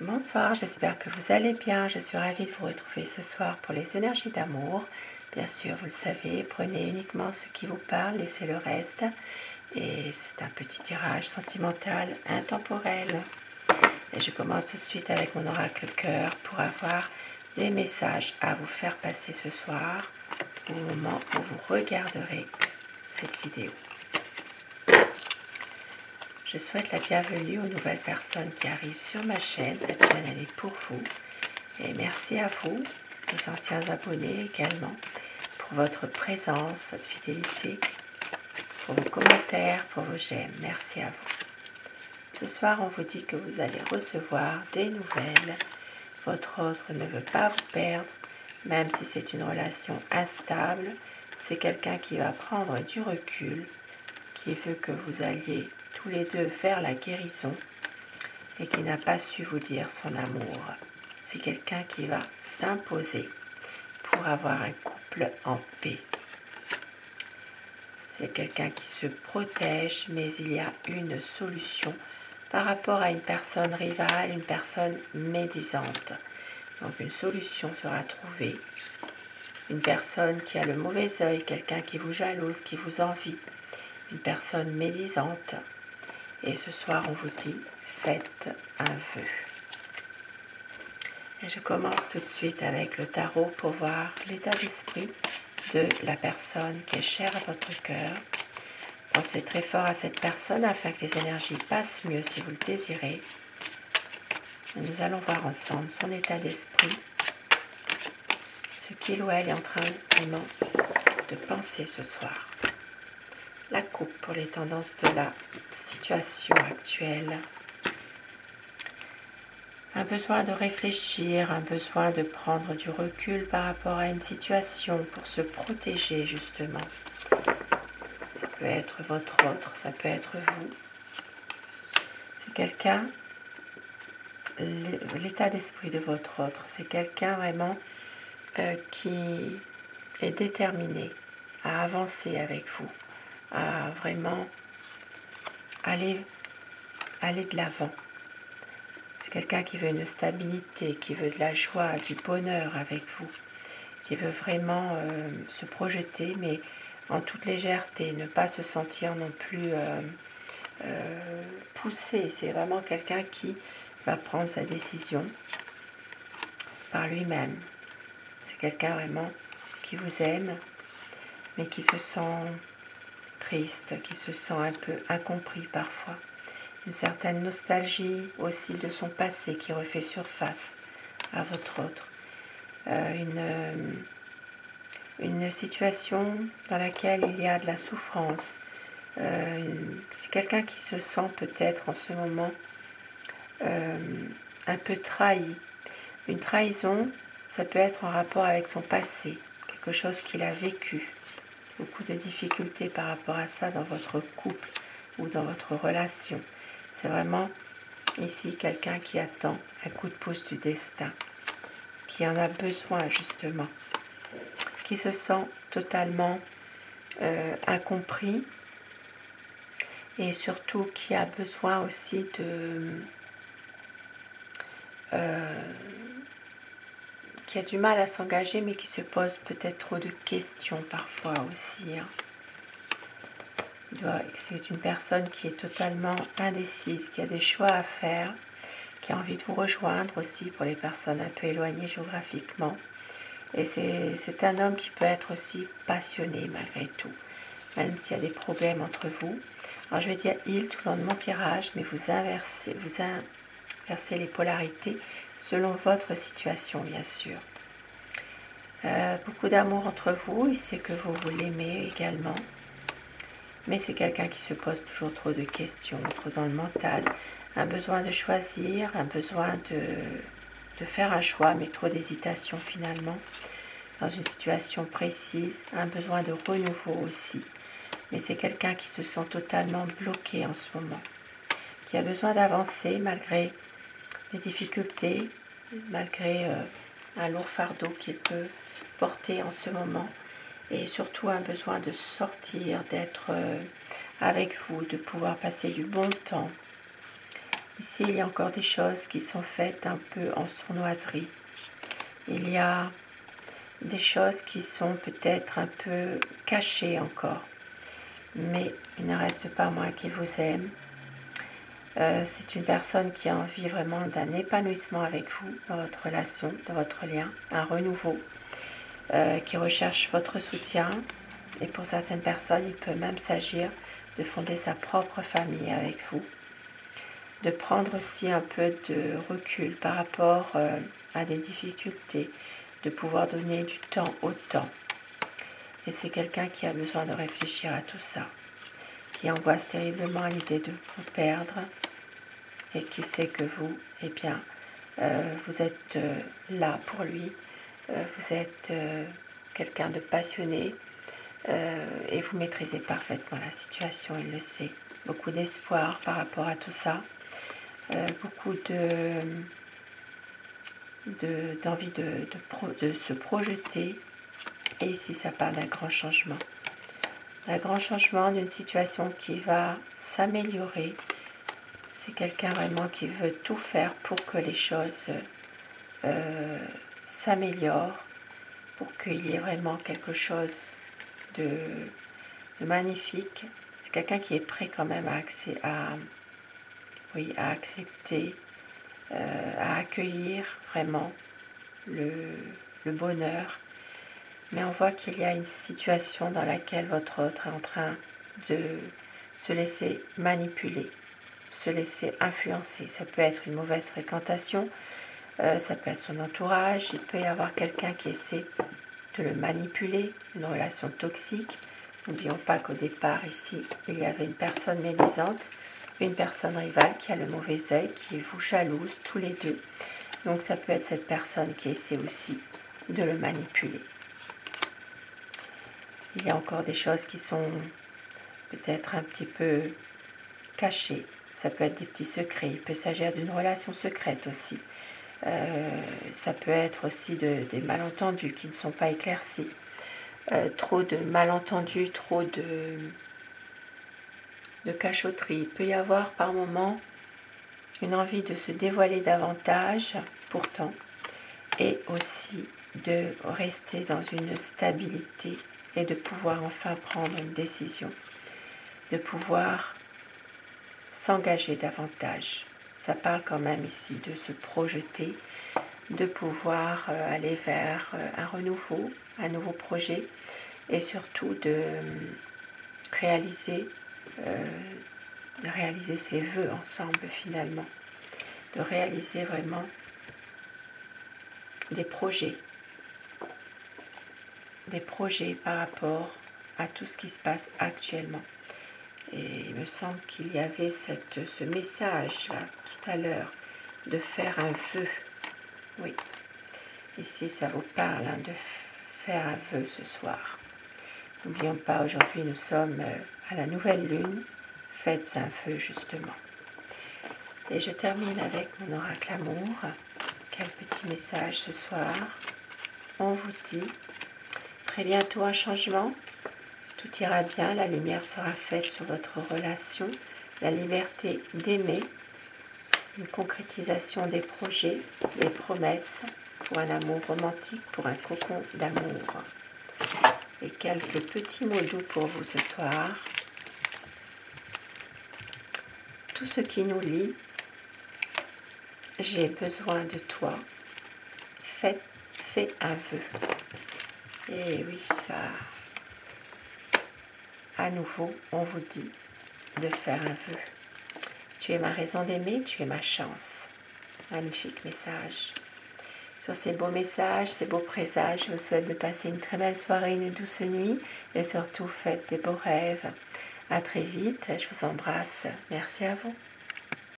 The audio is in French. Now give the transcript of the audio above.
Bonsoir, j'espère que vous allez bien. Je suis ravie de vous retrouver ce soir pour les énergies d'amour. Bien sûr, vous le savez, prenez uniquement ce qui vous parle, laissez le reste. Et c'est un petit tirage sentimental intemporel. Et je commence tout de suite avec mon oracle cœur pour avoir des messages à vous faire passer ce soir au moment où vous regarderez cette vidéo. Je souhaite la bienvenue aux nouvelles personnes qui arrivent sur ma chaîne. Cette chaîne, elle est pour vous. Et merci à vous, les anciens abonnés également, pour votre présence, votre fidélité, pour vos commentaires, pour vos j'aime. Merci à vous. Ce soir, on vous dit que vous allez recevoir des nouvelles. Votre autre ne veut pas vous perdre, même si c'est une relation instable. C'est quelqu'un qui va prendre du recul, qui veut que vous alliez tous les deux faire la guérison et qui n'a pas su vous dire son amour. C'est quelqu'un qui va s'imposer pour avoir un couple en paix. C'est quelqu'un qui se protège, mais il y a une solution par rapport à une personne rivale, une personne médisante. Donc une solution sera trouvée. Une personne qui a le mauvais œil, quelqu'un qui vous jalouse, qui vous envie, une personne médisante. Et ce soir, on vous dit, faites un vœu. Et je commence tout de suite avec le tarot pour voir l'état d'esprit de la personne qui est chère à votre cœur. Pensez très fort à cette personne afin que les énergies passent mieux si vous le désirez. Et nous allons voir ensemble son état d'esprit, ce qu'il ou elle est en train vraiment de penser ce soir. La coupe pour les tendances de la situation actuelle. Un besoin de réfléchir, un besoin de prendre du recul par rapport à une situation pour se protéger justement. Ça peut être votre autre, ça peut être vous. C'est quelqu'un, l'état d'esprit de votre autre, c'est quelqu'un vraiment qui est déterminé à avancer avec vous, à vraiment aller de l'avant. C'est quelqu'un qui veut une stabilité, qui veut de la joie, du bonheur avec vous, qui veut vraiment se projeter, mais en toute légèreté, ne pas se sentir non plus poussé. C'est vraiment quelqu'un qui va prendre sa décision par lui-même. C'est quelqu'un vraiment qui vous aime, mais qui se sent triste, qui se sent un peu incompris parfois. Une certaine nostalgie aussi de son passé qui refait surface à votre autre. Une situation dans laquelle il y a de la souffrance. C'est quelqu'un qui se sent peut-être en ce moment un peu trahi. Une trahison, ça peut être en rapport avec son passé, quelque chose qu'il a vécu. Beaucoup de difficultés par rapport à ça dans votre couple ou dans votre relation. C'est vraiment ici quelqu'un qui attend un coup de pouce du destin, qui en a besoin justement, qui se sent totalement incompris et surtout qui a besoin aussi qui a du mal à s'engager mais qui se pose peut-être trop de questions parfois aussi. C'est une personne qui est totalement indécise, qui a des choix à faire, qui a envie de vous rejoindre aussi pour les personnes un peu éloignées géographiquement. Et c'est un homme qui peut être aussi passionné malgré tout, même s'il y a des problèmes entre vous. Alors je vais dire il tout le long de mon tirage, mais vous inversez les polarités selon votre situation bien sûr. Beaucoup d'amour entre vous, il sait que vous l'aimez également. Mais c'est quelqu'un qui se pose toujours trop de questions, trop dans le mental. Un besoin de choisir, un besoin de faire un choix, mais trop d'hésitation finalement. Dans une situation précise, un besoin de renouveau aussi. Mais c'est quelqu'un qui se sent totalement bloqué en ce moment. Qui a besoin d'avancer malgré des difficultés, malgré un lourd fardeau qu'il peut porter en ce moment. Et surtout un besoin de sortir, d'être avec vous, de pouvoir passer du bon temps. Ici, il y a encore des choses qui sont faites un peu en sournoiserie. Il y a des choses qui sont peut-être un peu cachées encore. Mais il ne reste pas moins qu'il vous aime. C'est une personne qui a envie vraiment d'un épanouissement avec vous, dans votre relation, dans votre lien, un renouveau, qui recherche votre soutien. Et pour certaines personnes, il peut même s'agir de fonder sa propre famille avec vous, de prendre aussi un peu de recul par rapport à des difficultés, de pouvoir donner du temps au temps. Et c'est quelqu'un qui a besoin de réfléchir à tout ça, qui angoisse terriblement à l'idée de vous perdre et qui sait que vous, eh bien, vous êtes là pour lui, vous êtes quelqu'un de passionné et vous maîtrisez parfaitement la situation, il le sait. Beaucoup d'espoir par rapport à tout ça, beaucoup d'envie de se projeter. Et ici, ça parle d'un grand changement. Un grand changement d'une situation qui va s'améliorer. C'est quelqu'un vraiment qui veut tout faire pour que les choses s'améliorent, pour qu'il y ait vraiment quelque chose de magnifique. C'est quelqu'un qui est prêt quand même à accepter, à accueillir vraiment le bonheur. Mais on voit qu'il y a une situation dans laquelle votre autre est en train de se laisser manipuler, se laisser influencer. Ça peut être une mauvaise fréquentation, ça peut être son entourage, il peut y avoir quelqu'un qui essaie de le manipuler, une relation toxique. N'oublions pas qu'au départ ici, il y avait une personne médisante, une personne rivale qui a le mauvais œil, qui vous jalouse tous les deux. Donc ça peut être cette personne qui essaie aussi de le manipuler. Il y a encore des choses qui sont peut-être un petit peu cachées. Ça peut être des petits secrets. Il peut s'agir d'une relation secrète aussi. Ça peut être aussi des malentendus qui ne sont pas éclaircis. Trop de malentendus, trop de cachotterie. Il peut y avoir par moments une envie de se dévoiler davantage, pourtant, et aussi de rester dans une stabilité et de pouvoir enfin prendre une décision, de pouvoir s'engager davantage. Ça parle quand même ici de se projeter, de pouvoir aller vers un renouveau, un nouveau projet et surtout de réaliser ses vœux ensemble finalement, de réaliser vraiment des projets par rapport à tout ce qui se passe actuellement. Et il me semble qu'il y avait ce message là tout à l'heure de faire un vœu. Oui, ici ça vous parle de faire un vœu ce soir. N'oublions pas, aujourd'hui nous sommes à la nouvelle lune. Faites un vœu justement. Et je termine avec mon oracle amour. Quel petit message ce soir. On vous dit très bientôt un changement. Tout ira bien, la lumière sera faite sur votre relation, la liberté d'aimer, une concrétisation des projets, des promesses pour un amour romantique, pour un cocon d'amour. Et quelques petits mots doux pour vous ce soir. Tout ce qui nous lie, j'ai besoin de toi. Fais un vœu. Et oui, ça... À nouveau, on vous dit de faire un vœu. Tu es ma raison d'aimer, tu es ma chance. Magnifique message. Sur ces beaux messages, ces beaux présages, je vous souhaite de passer une très belle soirée, une douce nuit et surtout faites des beaux rêves. À très vite, je vous embrasse. Merci à vous.